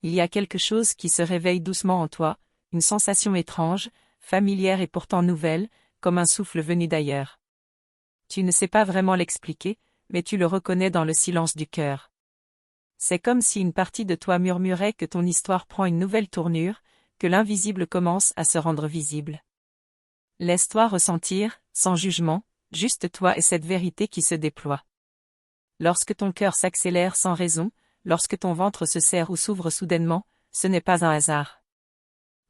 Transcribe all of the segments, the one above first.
Il y a quelque chose qui se réveille doucement en toi, une sensation étrange, familière et pourtant nouvelle, comme un souffle venu d'ailleurs. Tu ne sais pas vraiment l'expliquer, mais tu le reconnais dans le silence du cœur. C'est comme si une partie de toi murmurait que ton histoire prend une nouvelle tournure, que l'invisible commence à se rendre visible. Laisse-toi ressentir, sans jugement, juste toi et cette vérité qui se déploie. Lorsque ton cœur s'accélère sans raison, lorsque ton ventre se serre ou s'ouvre soudainement, ce n'est pas un hasard.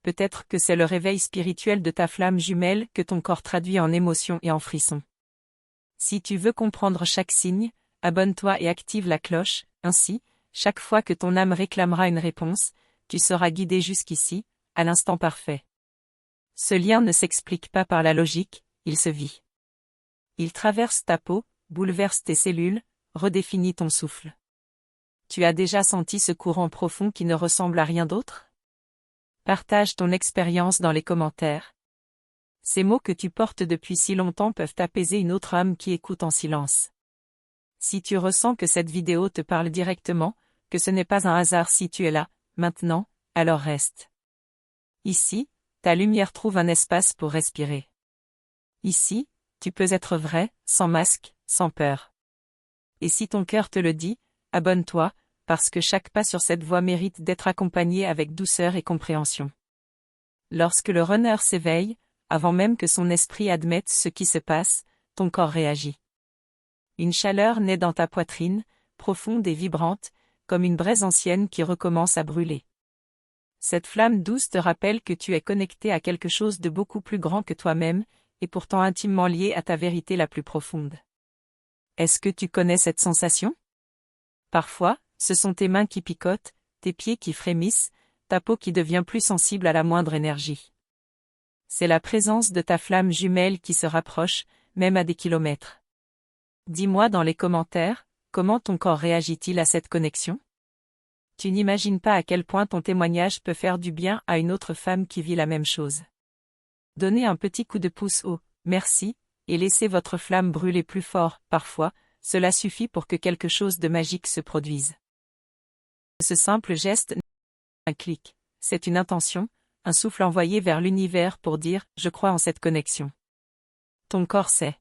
Peut-être que c'est le réveil spirituel de ta flamme jumelle que ton corps traduit en émotions et en frissons. Si tu veux comprendre chaque signe, abonne-toi et active la cloche, ainsi, chaque fois que ton âme réclamera une réponse, tu seras guidé jusqu'ici, à l'instant parfait. Ce lien ne s'explique pas par la logique, il se vit. Il traverse ta peau, bouleverse tes cellules, redéfinit ton souffle. Tu as déjà senti ce courant profond qui ne ressemble à rien d'autre? Partage ton expérience dans les commentaires. Ces mots que tu portes depuis si longtemps peuvent apaiser une autre âme qui écoute en silence. Si tu ressens que cette vidéo te parle directement, que ce n'est pas un hasard si tu es là, maintenant, alors reste. Ici, ta lumière trouve un espace pour respirer. Ici, tu peux être vrai, sans masque, sans peur. Et si ton cœur te le dit, abonne-toi, parce que chaque pas sur cette voie mérite d'être accompagné avec douceur et compréhension. Lorsque le runner s'éveille, avant même que son esprit admette ce qui se passe, ton corps réagit. Une chaleur naît dans ta poitrine, profonde et vibrante, comme une braise ancienne qui recommence à brûler. Cette flamme douce te rappelle que tu es connecté à quelque chose de beaucoup plus grand que toi-même, et pourtant intimement lié à ta vérité la plus profonde. Est-ce que tu connais cette sensation? Parfois, ce sont tes mains qui picotent, tes pieds qui frémissent, ta peau qui devient plus sensible à la moindre énergie. C'est la présence de ta flamme jumelle qui se rapproche, même à des kilomètres. Dis-moi dans les commentaires, comment ton corps réagit-il à cette connexion? Tu n'imagines pas à quel point ton témoignage peut faire du bien à une autre femme qui vit la même chose. Donnez un petit coup de pouce au « merci » et laissez votre flamme brûler plus fort, parfois, cela suffit pour que quelque chose de magique se produise. Ce simple geste n'est pas un clic, c'est une intention, un souffle envoyé vers l'univers pour dire « je crois en cette connexion ». Ton corps sait.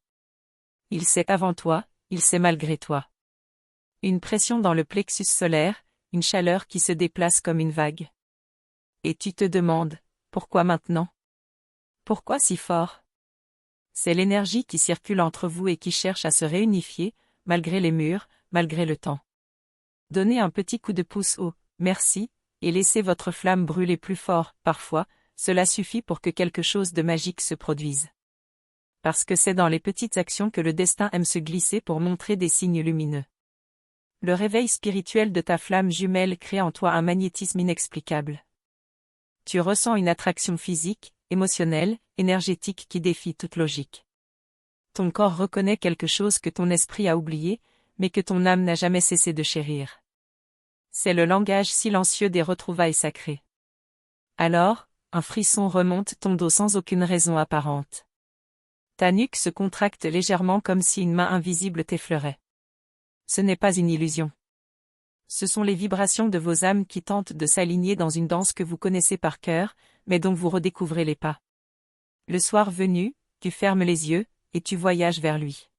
Il sait avant toi, il sait malgré toi. Une pression dans le plexus solaire, une chaleur qui se déplace comme une vague. Et tu te demandes, pourquoi maintenant? Pourquoi si fort? C'est l'énergie qui circule entre vous et qui cherche à se réunifier, malgré les murs, malgré le temps. Donnez un petit coup de pouce au « merci » et laissez votre flamme brûler plus fort, parfois, cela suffit pour que quelque chose de magique se produise. Parce que c'est dans les petites actions que le destin aime se glisser pour montrer des signes lumineux. Le réveil spirituel de ta flamme jumelle crée en toi un magnétisme inexplicable. Tu ressens une attraction physique, émotionnelle, énergétique qui défie toute logique. Ton corps reconnaît quelque chose que ton esprit a oublié, mais que ton âme n'a jamais cessé de chérir. C'est le langage silencieux des retrouvailles sacrées. Alors, un frisson remonte ton dos sans aucune raison apparente. Ta nuque se contracte légèrement comme si une main invisible t'effleurait. Ce n'est pas une illusion. Ce sont les vibrations de vos âmes qui tentent de s'aligner dans une danse que vous connaissez par cœur, mais dont vous redécouvrez les pas. Le soir venu, tu fermes les yeux, et tu voyages vers lui.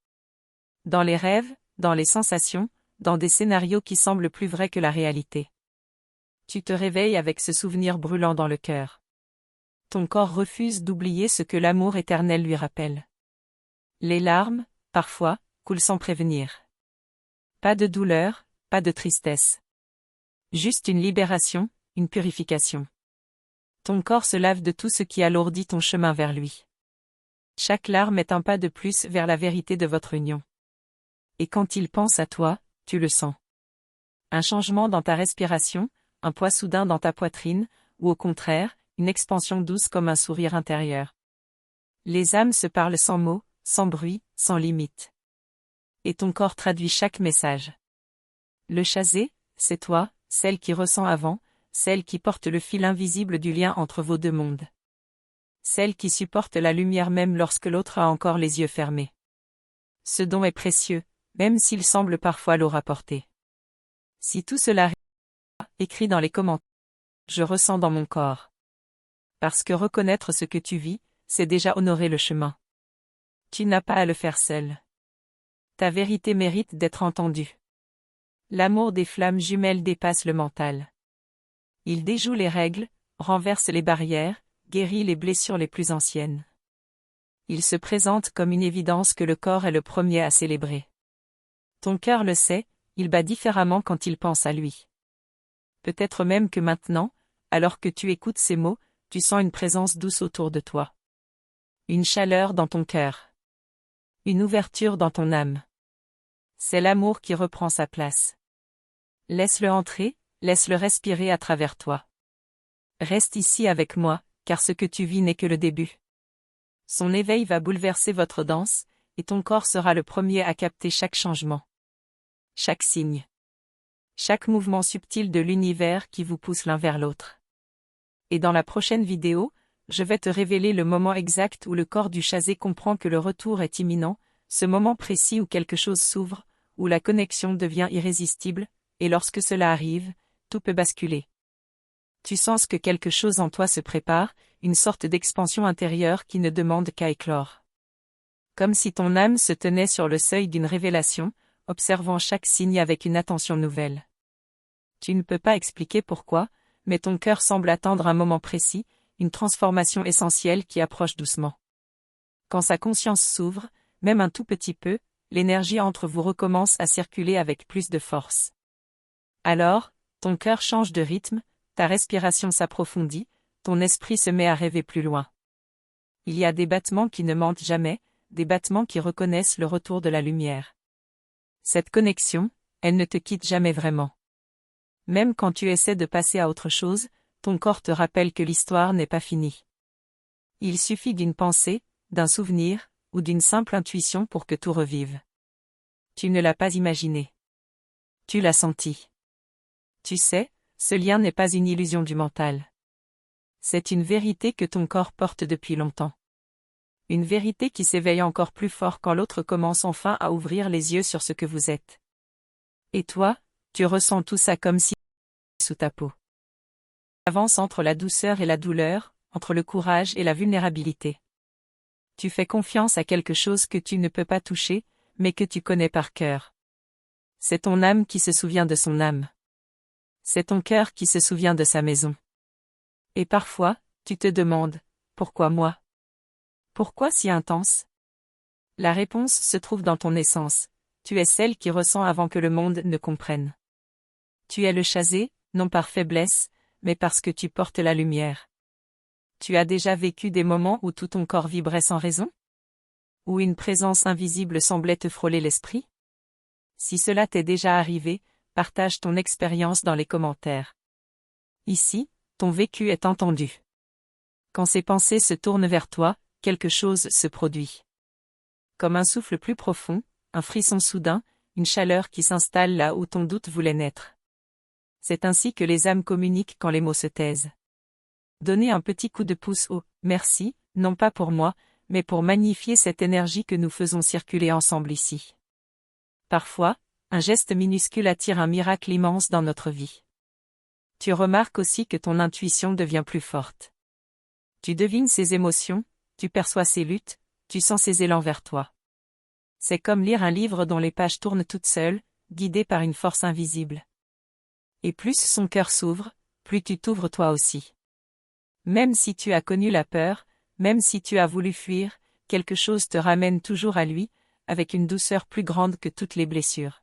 Dans les rêves, dans les sensations, dans des scénarios qui semblent plus vrais que la réalité. Tu te réveilles avec ce souvenir brûlant dans le cœur. Ton corps refuse d'oublier ce que l'amour éternel lui rappelle. Les larmes, parfois, coulent sans prévenir. Pas de douleur, pas de tristesse. Juste une libération, une purification. Ton corps se lave de tout ce qui alourdit ton chemin vers lui. Chaque larme est un pas de plus vers la vérité de votre union. Et quand il pense à toi, tu le sens. Un changement dans ta respiration, un poids soudain dans ta poitrine, ou au contraire, une expansion douce comme un sourire intérieur. Les âmes se parlent sans mots, sans bruit, sans limite. Et ton corps traduit chaque message. Le chasé, c'est toi, celle qui ressent avant, celle qui porte le fil invisible du lien entre vos deux mondes. Celle qui supporte la lumière même lorsque l'autre a encore les yeux fermés. Ce don est précieux, même s'il semble parfois lourd à porter. Si tout cela écrit dans les commentaires. je ressens dans mon corps. Parce que reconnaître ce que tu vis, c'est déjà honorer le chemin. Tu n'as pas à le faire seul. Ta vérité mérite d'être entendue. L'amour des flammes jumelles dépasse le mental. Il déjoue les règles, renverse les barrières, guérit les blessures les plus anciennes. Il se présente comme une évidence que le corps est le premier à célébrer. Ton cœur le sait, il bat différemment quand il pense à lui. Peut-être même que maintenant, alors que tu écoutes ces mots, tu sens une présence douce autour de toi. Une chaleur dans ton cœur. Une ouverture dans ton âme. C'est l'amour qui reprend sa place. Laisse-le entrer, laisse-le respirer à travers toi. Reste ici avec moi, car ce que tu vis n'est que le début. Son éveil va bouleverser votre danse, et ton corps sera le premier à capter chaque changement. Chaque signe. Chaque mouvement subtil de l'univers qui vous pousse l'un vers l'autre. Et dans la prochaine vidéo, je vais te révéler le moment exact où le corps du chasé comprend que le retour est imminent, ce moment précis où quelque chose s'ouvre, où la connexion devient irrésistible, et lorsque cela arrive, tout peut basculer. Tu sens que quelque chose en toi se prépare, une sorte d'expansion intérieure qui ne demande qu'à éclore. Comme si ton âme se tenait sur le seuil d'une révélation, observant chaque signe avec une attention nouvelle. Tu ne peux pas expliquer pourquoi, mais ton cœur semble attendre un moment précis, une transformation essentielle qui approche doucement. Quand sa conscience s'ouvre, même un tout petit peu, l'énergie entre vous recommence à circuler avec plus de force. Alors, ton cœur change de rythme, ta respiration s'approfondit, ton esprit se met à rêver plus loin. Il y a des battements qui ne mentent jamais, des battements qui reconnaissent le retour de la lumière. Cette connexion, elle ne te quitte jamais vraiment. Même quand tu essaies de passer à autre chose, ton corps te rappelle que l'histoire n'est pas finie. Il suffit d'une pensée, d'un souvenir, ou d'une simple intuition pour que tout revive. Tu ne l'as pas imaginé. Tu l'as senti. Tu sais, ce lien n'est pas une illusion du mental. C'est une vérité que ton corps porte depuis longtemps. Une vérité qui s'éveille encore plus fort quand l'autre commence enfin à ouvrir les yeux sur ce que vous êtes. Et toi, tu ressens tout ça comme si sous ta peau. Avance entre la douceur et la douleur, entre le courage et la vulnérabilité. Tu fais confiance à quelque chose que tu ne peux pas toucher, mais que tu connais par cœur. C'est ton âme qui se souvient de son âme. C'est ton cœur qui se souvient de sa maison. Et parfois, tu te demandes, pourquoi moi? Pourquoi si intense? La réponse se trouve dans ton essence. Tu es celle qui ressent avant que le monde ne comprenne. Tu es le chasé, non par faiblesse, mais parce que tu portes la lumière. Tu as déjà vécu des moments où tout ton corps vibrait sans raison? Où une présence invisible semblait te frôler l'esprit? Si cela t'est déjà arrivé, partage ton expérience dans les commentaires. Ici, ton vécu est entendu. Quand ces pensées se tournent vers toi, quelque chose se produit. Comme un souffle plus profond, un frisson soudain, une chaleur qui s'installe là où ton doute voulait naître. C'est ainsi que les âmes communiquent quand les mots se taisent. Donnez un petit coup de pouce au « merci », non pas pour moi, mais pour magnifier cette énergie que nous faisons circuler ensemble ici. Parfois, un geste minuscule attire un miracle immense dans notre vie. Tu remarques aussi que ton intuition devient plus forte. Tu devines ses émotions, tu perçois ses luttes, tu sens ses élans vers toi. C'est comme lire un livre dont les pages tournent toutes seules, guidées par une force invisible. Et plus son cœur s'ouvre, plus tu t'ouvres toi aussi. Même si tu as connu la peur, même si tu as voulu fuir, quelque chose te ramène toujours à lui, avec une douceur plus grande que toutes les blessures.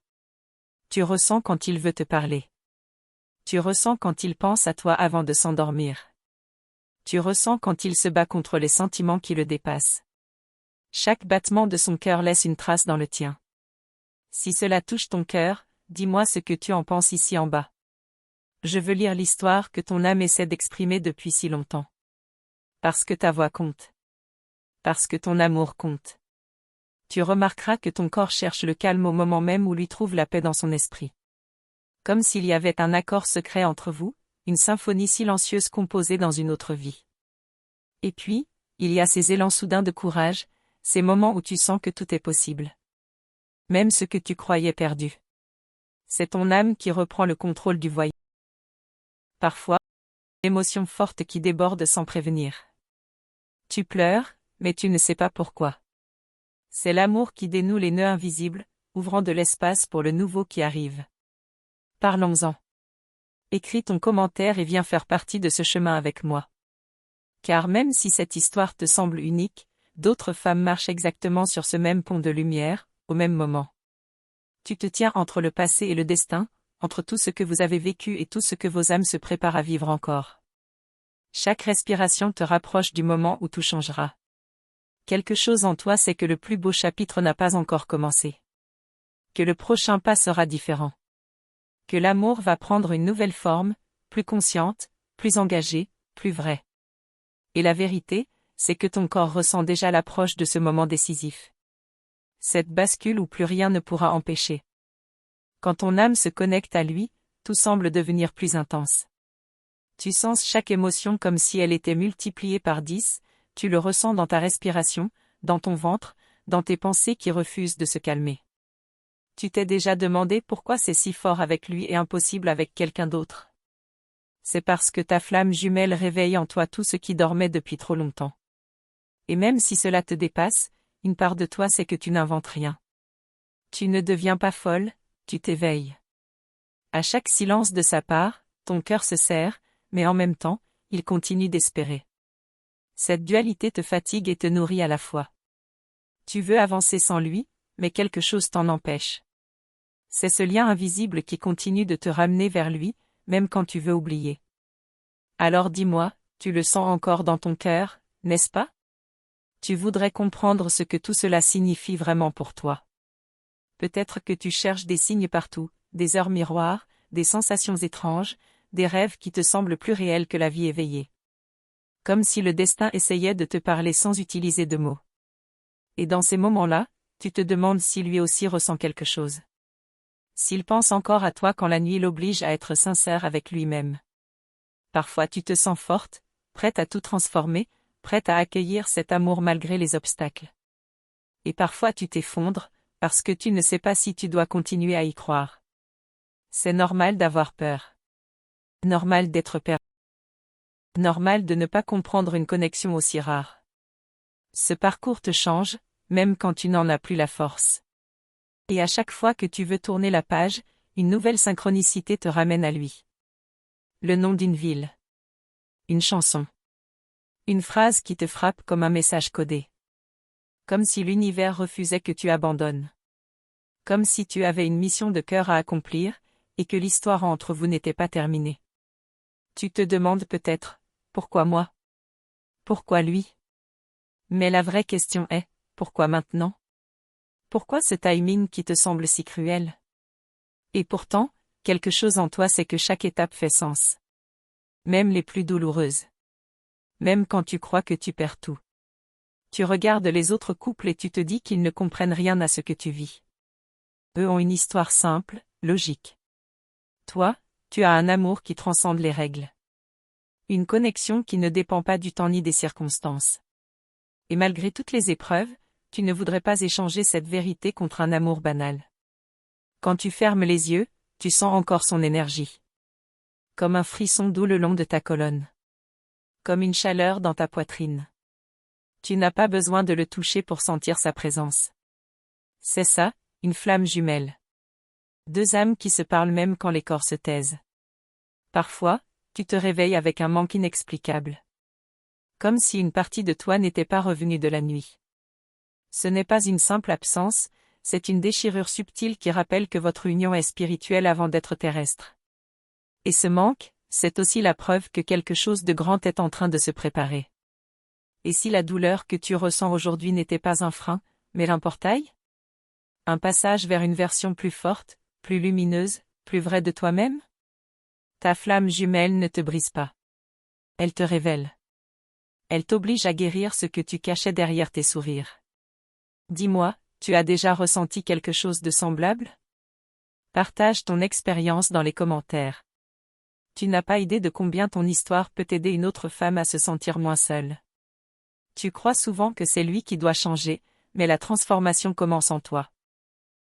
Tu ressens quand il veut te parler. Tu ressens quand il pense à toi avant de s'endormir. Tu ressens quand il se bat contre les sentiments qui le dépassent. Chaque battement de son cœur laisse une trace dans le tien. Si cela touche ton cœur, dis-moi ce que tu en penses ici en bas. Je veux lire l'histoire que ton âme essaie d'exprimer depuis si longtemps. Parce que ta voix compte. Parce que ton amour compte. Tu remarqueras que ton corps cherche le calme au moment même où lui trouve la paix dans son esprit. Comme s'il y avait un accord secret entre vous, une symphonie silencieuse composée dans une autre vie. Et puis, il y a ces élans soudains de courage, ces moments où tu sens que tout est possible. Même ce que tu croyais perdu. C'est ton âme qui reprend le contrôle du voyage. Parfois, émotion forte qui déborde sans prévenir. Tu pleures, mais tu ne sais pas pourquoi. C'est l'amour qui dénoue les nœuds invisibles, ouvrant de l'espace pour le nouveau qui arrive. Parlons-en. Écris ton commentaire et viens faire partie de ce chemin avec moi. Car même si cette histoire te semble unique, d'autres femmes marchent exactement sur ce même pont de lumière, au même moment. Tu te tiens entre le passé et le destin, entre tout ce que vous avez vécu et tout ce que vos âmes se préparent à vivre encore. Chaque respiration te rapproche du moment où tout changera. Quelque chose en toi sait que le plus beau chapitre n'a pas encore commencé. Que le prochain pas sera différent. Que l'amour va prendre une nouvelle forme, plus consciente, plus engagée, plus vraie. Et la vérité, c'est que ton corps ressent déjà l'approche de ce moment décisif. Cette bascule où plus rien ne pourra empêcher. Quand ton âme se connecte à lui, tout semble devenir plus intense. Tu sens chaque émotion comme si elle était multipliée par 10, tu le ressens dans ta respiration, dans ton ventre, dans tes pensées qui refusent de se calmer. Tu t'es déjà demandé pourquoi c'est si fort avec lui et impossible avec quelqu'un d'autre. C'est parce que ta flamme jumelle réveille en toi tout ce qui dormait depuis trop longtemps. Et même si cela te dépasse, une part de toi sait que tu n'inventes rien. Tu ne deviens pas folle, tu t'éveilles. À chaque silence de sa part, ton cœur se serre, mais en même temps, il continue d'espérer. Cette dualité te fatigue et te nourrit à la fois. Tu veux avancer sans lui, mais quelque chose t'en empêche. C'est ce lien invisible qui continue de te ramener vers lui, même quand tu veux oublier. Alors dis-moi, tu le sens encore dans ton cœur, n'est-ce pas? Tu voudrais comprendre ce que tout cela signifie vraiment pour toi. Peut-être que tu cherches des signes partout, des heures miroirs, des sensations étranges, des rêves qui te semblent plus réels que la vie éveillée. Comme si le destin essayait de te parler sans utiliser de mots. Et dans ces moments-là, tu te demandes si lui aussi ressent quelque chose. S'il pense encore à toi quand la nuit l'oblige à être sincère avec lui-même. Parfois tu te sens forte, prête à tout transformer, prête à accueillir cet amour malgré les obstacles. Et parfois tu t'effondres, parce que tu ne sais pas si tu dois continuer à y croire. C'est normal d'avoir peur. Normal d'être perdu. Normal de ne pas comprendre une connexion aussi rare. Ce parcours te change, même quand tu n'en as plus la force. Et à chaque fois que tu veux tourner la page, une nouvelle synchronicité te ramène à lui. Le nom d'une ville. Une chanson. Une phrase qui te frappe comme un message codé. Comme si l'univers refusait que tu abandonnes. Comme si tu avais une mission de cœur à accomplir, et que l'histoire entre vous n'était pas terminée. Tu te demandes peut-être, pourquoi moi? Pourquoi lui? Mais la vraie question est, pourquoi maintenant? Pourquoi ce timing qui te semble si cruel? Et pourtant, quelque chose en toi sait que chaque étape fait sens. Même les plus douloureuses. Même quand tu crois que tu perds tout. Tu regardes les autres couples et tu te dis qu'ils ne comprennent rien à ce que tu vis. Eux ont une histoire simple, logique. Toi, tu as un amour qui transcende les règles. Une connexion qui ne dépend pas du temps ni des circonstances. Et malgré toutes les épreuves, tu ne voudrais pas échanger cette vérité contre un amour banal. Quand tu fermes les yeux, tu sens encore son énergie. Comme un frisson doux le long de ta colonne. Comme une chaleur dans ta poitrine. Tu n'as pas besoin de le toucher pour sentir sa présence. C'est ça, une flamme jumelle. Deux âmes qui se parlent même quand les corps se taisent. Parfois, tu te réveilles avec un manque inexplicable. Comme si une partie de toi n'était pas revenue de la nuit. Ce n'est pas une simple absence, c'est une déchirure subtile qui rappelle que votre union est spirituelle avant d'être terrestre. Et ce manque, c'est aussi la preuve que quelque chose de grand est en train de se préparer. Et si la douleur que tu ressens aujourd'hui n'était pas un frein, mais un portail? Un passage vers une version plus forte, plus lumineuse, plus vraie de toi-même? Ta flamme jumelle ne te brise pas. Elle te révèle. Elle t'oblige à guérir ce que tu cachais derrière tes sourires. Dis-moi, tu as déjà ressenti quelque chose de semblable? Partage ton expérience dans les commentaires. Tu n'as pas idée de combien ton histoire peut aider une autre femme à se sentir moins seule. Tu crois souvent que c'est lui qui doit changer, mais la transformation commence en toi.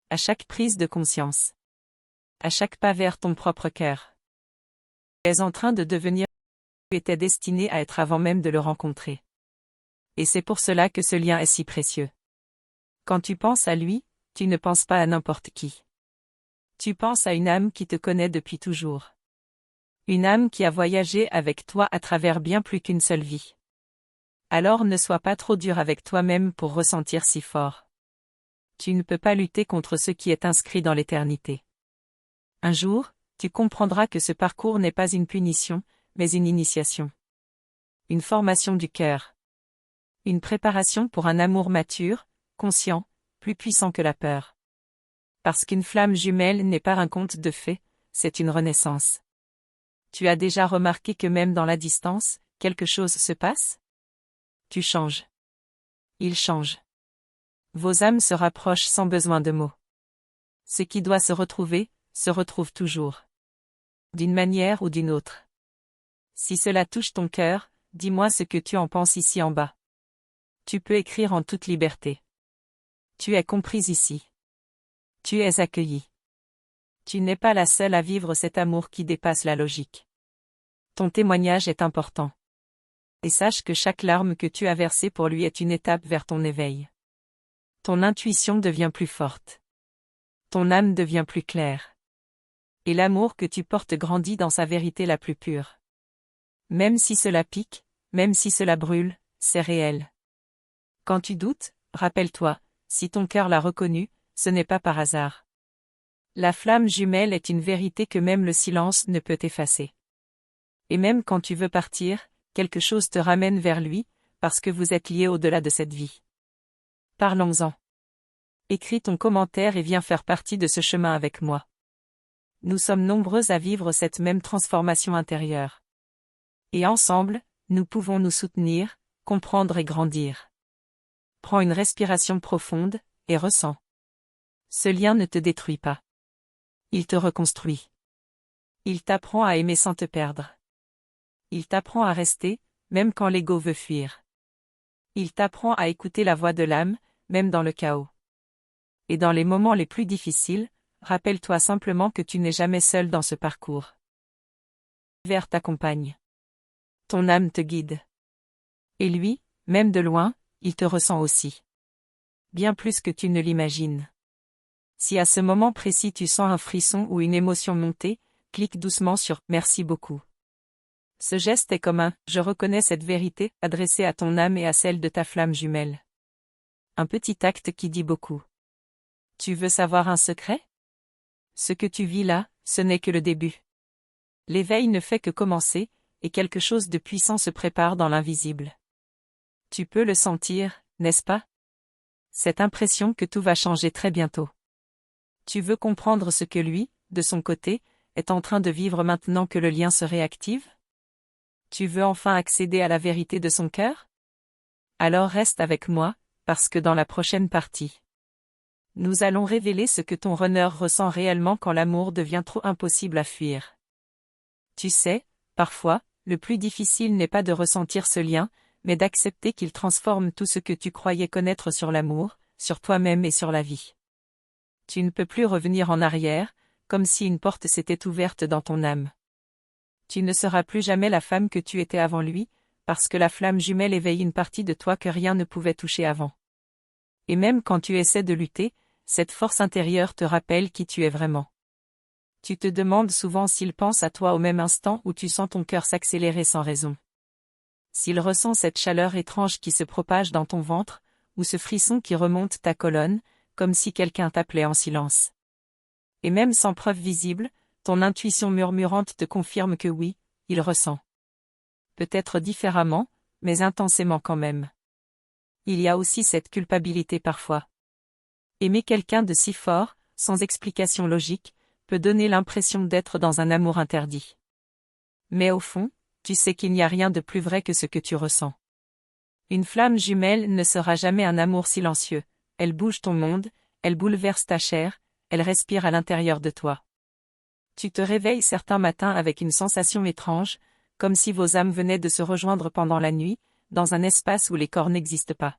À chaque prise de conscience. À chaque pas vers ton propre cœur. Tu es en train de devenir étais destiné à être avant même de le rencontrer. Et c'est pour cela que ce lien est si précieux. Quand tu penses à lui, tu ne penses pas à n'importe qui. Tu penses à une âme qui te connaît depuis toujours. Une âme qui a voyagé avec toi à travers bien plus qu'une seule vie. Alors ne sois pas trop dur avec toi-même pour ressentir si fort. Tu ne peux pas lutter contre ce qui est inscrit dans l'éternité. Un jour, tu comprendras que ce parcours n'est pas une punition, mais une initiation. Une formation du cœur. Une préparation pour un amour mature, conscient, plus puissant que la peur. Parce qu'une flamme jumelle n'est pas un conte de fées, c'est une renaissance. Tu as déjà remarqué que même dans la distance, quelque chose se passe? Tu changes. Il change. Vos âmes se rapprochent sans besoin de mots. Ce qui doit se retrouve toujours. D'une manière ou d'une autre. Si cela touche ton cœur, dis-moi ce que tu en penses ici en bas. Tu peux écrire en toute liberté. Tu es comprise ici. Tu es accueillie. Tu n'es pas la seule à vivre cet amour qui dépasse la logique. Ton témoignage est important. Et sache que chaque larme que tu as versée pour lui est une étape vers ton éveil. Ton intuition devient plus forte. Ton âme devient plus claire. Et l'amour que tu portes grandit dans sa vérité la plus pure. Même si cela pique, même si cela brûle, c'est réel. Quand tu doutes, rappelle-toi, si ton cœur l'a reconnu, ce n'est pas par hasard. La flamme jumelle est une vérité que même le silence ne peut effacer. Et même quand tu veux partir, quelque chose te ramène vers lui, parce que vous êtes liés au-delà de cette vie. Parlons-en. Écris ton commentaire et viens faire partie de ce chemin avec moi. Nous sommes nombreux à vivre cette même transformation intérieure. Et ensemble, nous pouvons nous soutenir, comprendre et grandir. Prends une respiration profonde, et ressens. Ce lien ne te détruit pas. Il te reconstruit. Il t'apprend à aimer sans te perdre. Il t'apprend à rester, même quand l'ego veut fuir. Il t'apprend à écouter la voix de l'âme, même dans le chaos. Et dans les moments les plus difficiles, rappelle-toi simplement que tu n'es jamais seul dans ce parcours. L'univers t'accompagne. Ton âme te guide. Et lui, même de loin, il te ressent aussi. Bien plus que tu ne l'imagines. Si à ce moment précis tu sens un frisson ou une émotion monter, clique doucement sur « Merci beaucoup ». Ce geste est comme un « Je reconnais cette vérité » adressé à ton âme et à celle de ta flamme jumelle. Un petit acte qui dit beaucoup. Tu veux savoir un secret? Ce que tu vis là, ce n'est que le début. L'éveil ne fait que commencer, et quelque chose de puissant se prépare dans l'invisible. Tu peux le sentir, n'est-ce pas? Cette impression que tout va changer très bientôt. Tu veux comprendre ce que lui, de son côté, est en train de vivre maintenant que le lien se réactive? Tu veux enfin accéder à la vérité de son cœur? Alors reste avec moi, parce que dans la prochaine partie, nous allons révéler ce que ton runner ressent réellement quand l'amour devient trop impossible à fuir. Tu sais, parfois, le plus difficile n'est pas de ressentir ce lien, mais d'accepter qu'il transforme tout ce que tu croyais connaître sur l'amour, sur toi-même et sur la vie. Tu ne peux plus revenir en arrière, comme si une porte s'était ouverte dans ton âme. Tu ne seras plus jamais la femme que tu étais avant lui, parce que la flamme jumelle éveille une partie de toi que rien ne pouvait toucher avant. Et même quand tu essaies de lutter, cette force intérieure te rappelle qui tu es vraiment. Tu te demandes souvent s'il pense à toi au même instant où tu sens ton cœur s'accélérer sans raison. S'il ressent cette chaleur étrange qui se propage dans ton ventre, ou ce frisson qui remonte ta colonne, comme si quelqu'un t'appelait en silence. Et même sans preuve visible, ton intuition murmurante te confirme que oui, il ressent. Peut-être différemment, mais intensément quand même. Il y a aussi cette culpabilité parfois. Aimer quelqu'un de si fort, sans explication logique, peut donner l'impression d'être dans un amour interdit. Mais au fond, tu sais qu'il n'y a rien de plus vrai que ce que tu ressens. Une flamme jumelle ne sera jamais un amour silencieux, elle bouge ton monde, elle bouleverse ta chair, elle respire à l'intérieur de toi. Tu te réveilles certains matins avec une sensation étrange, comme si vos âmes venaient de se rejoindre pendant la nuit, dans un espace où les corps n'existent pas.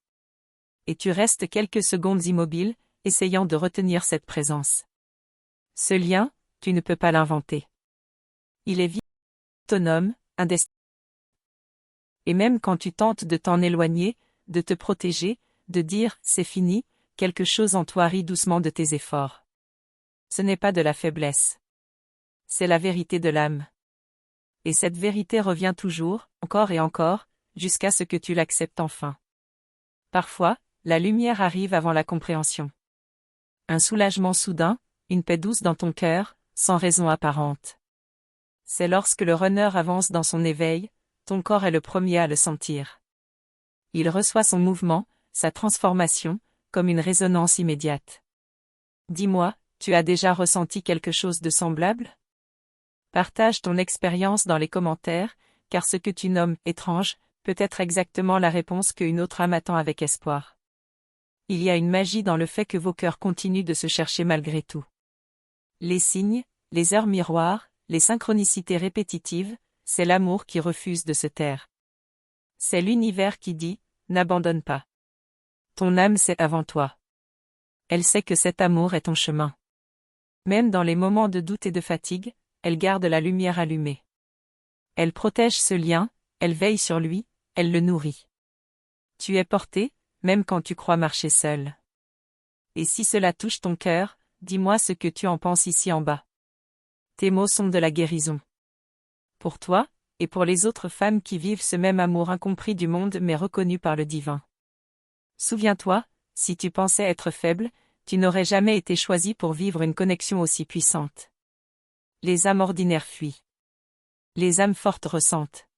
Et tu restes quelques secondes immobile, essayant de retenir cette présence. Ce lien, tu ne peux pas l'inventer. Il est autonome, indescriptible. Et même quand tu tentes de t'en éloigner, de te protéger, de dire « c'est fini », quelque chose en toi rit doucement de tes efforts. Ce n'est pas de la faiblesse. C'est la vérité de l'âme. Et cette vérité revient toujours, encore et encore, jusqu'à ce que tu l'acceptes enfin. Parfois, la lumière arrive avant la compréhension. Un soulagement soudain, une paix douce dans ton cœur, sans raison apparente. C'est lorsque le runner avance dans son éveil, ton corps est le premier à le sentir. Il reçoit son mouvement, sa transformation, comme une résonance immédiate. Dis-moi, tu as déjà ressenti quelque chose de semblable? Partage ton expérience dans les commentaires, car ce que tu nommes « étrange » peut être exactement la réponse qu'une autre âme attend avec espoir. Il y a une magie dans le fait que vos cœurs continuent de se chercher malgré tout. Les signes, les heures miroirs, les synchronicités répétitives, c'est l'amour qui refuse de se taire. C'est l'univers qui dit « n'abandonne pas ». Ton âme sait avant toi. Elle sait que cet amour est ton chemin. Même dans les moments de doute et de fatigue, elle garde la lumière allumée. Elle protège ce lien, elle veille sur lui, elle le nourrit. Tu es porté, même quand tu crois marcher seul. Et si cela touche ton cœur, dis-moi ce que tu en penses ici en bas. Tes mots sont de la guérison. Pour toi, et pour les autres femmes qui vivent ce même amour incompris du monde mais reconnu par le divin. Souviens-toi, si tu pensais être faible, tu n'aurais jamais été choisi pour vivre une connexion aussi puissante. Les âmes ordinaires fuient. Les âmes fortes ressentent.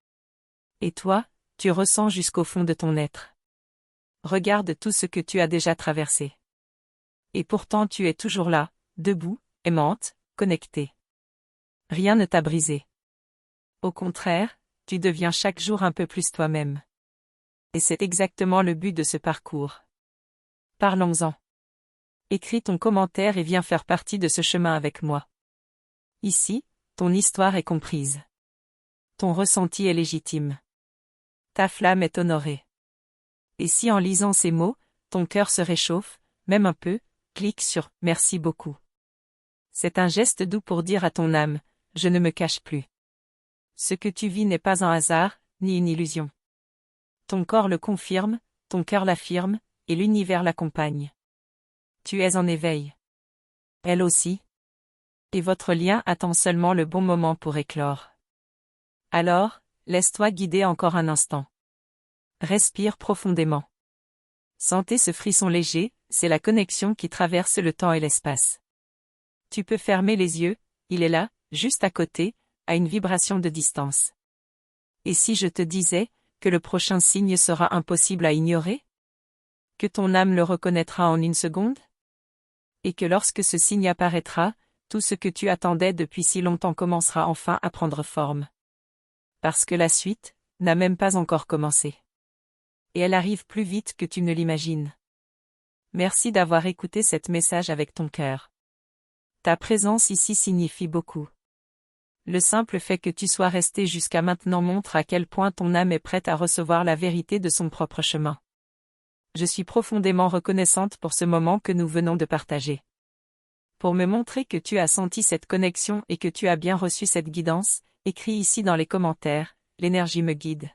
Et toi, tu ressens jusqu'au fond de ton être. Regarde tout ce que tu as déjà traversé. Et pourtant tu es toujours là, debout, aimante, connectée. Rien ne t'a brisé. Au contraire, tu deviens chaque jour un peu plus toi-même. Et c'est exactement le but de ce parcours. Parlons-en. Écris ton commentaire et viens faire partie de ce chemin avec moi. Ici, ton histoire est comprise. Ton ressenti est légitime. Ta flamme est honorée. Et si en lisant ces mots, ton cœur se réchauffe, même un peu, clique sur « Merci beaucoup ». C'est un geste doux pour dire à ton âme « Je ne me cache plus ». Ce que tu vis n'est pas un hasard, ni une illusion. Ton corps le confirme, ton cœur l'affirme, et l'univers l'accompagne. Tu es en éveil. Elle aussi. Et votre lien attend seulement le bon moment pour éclore. Alors, laisse-toi guider encore un instant. Respire profondément. Sentez ce frisson léger, c'est la connexion qui traverse le temps et l'espace. Tu peux fermer les yeux, il est là, juste à côté, à une vibration de distance. Et si je te disais que le prochain signe sera impossible à ignorer? Que ton âme le reconnaîtra en une seconde? Et que lorsque ce signe apparaîtra, tout ce que tu attendais depuis si longtemps commencera enfin à prendre forme. Parce que la suite n'a même pas encore commencé. Et elle arrive plus vite que tu ne l'imagines. Merci d'avoir écouté cet message avec ton cœur. Ta présence ici signifie beaucoup. Le simple fait que tu sois resté jusqu'à maintenant montre à quel point ton âme est prête à recevoir la vérité de son propre chemin. Je suis profondément reconnaissante pour ce moment que nous venons de partager. Pour me montrer que tu as senti cette connexion et que tu as bien reçu cette guidance, écris ici dans les commentaires, l'énergie me guide.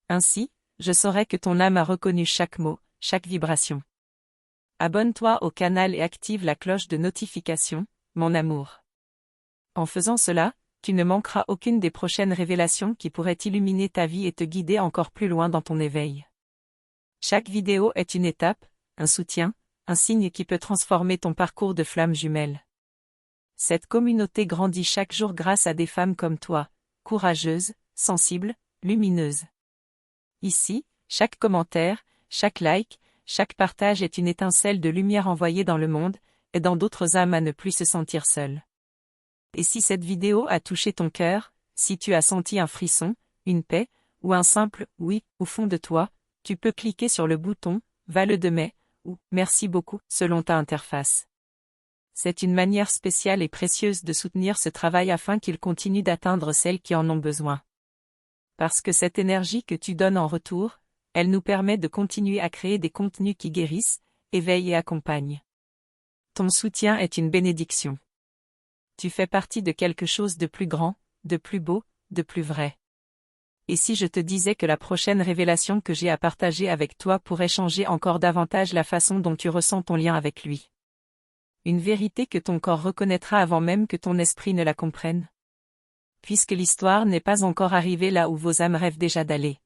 Ainsi, je saurai que ton âme a reconnu chaque mot, chaque vibration. Abonne-toi au canal et active la cloche de notification, mon amour. En faisant cela, tu ne manqueras aucune des prochaines révélations qui pourraient illuminer ta vie et te guider encore plus loin dans ton éveil. Chaque vidéo est une étape, un soutien, un signe qui peut transformer ton parcours de flamme jumelle. Cette communauté grandit chaque jour grâce à des femmes comme toi, courageuses, sensibles, lumineuses. Ici, chaque commentaire, chaque like, chaque partage est une étincelle de lumière envoyée dans le monde, aidant d'autres âmes à ne plus se sentir seules. Et si cette vidéo a touché ton cœur, si tu as senti un frisson, une paix, ou un simple « oui » au fond de toi, tu peux cliquer sur le bouton « Vale de mai » ou « Merci beaucoup » selon ta interface. C'est une manière spéciale et précieuse de soutenir ce travail afin qu'il continue d'atteindre celles qui en ont besoin. Parce que cette énergie que tu donnes en retour, elle nous permet de continuer à créer des contenus qui guérissent, éveillent et accompagnent. Ton soutien est une bénédiction. Tu fais partie de quelque chose de plus grand, de plus beau, de plus vrai. Et si je te disais que la prochaine révélation que j'ai à partager avec toi pourrait changer encore davantage la façon dont tu ressens ton lien avec lui? Une vérité que ton corps reconnaîtra avant même que ton esprit ne la comprenne? Puisque l'histoire n'est pas encore arrivée là où vos âmes rêvent déjà d'aller.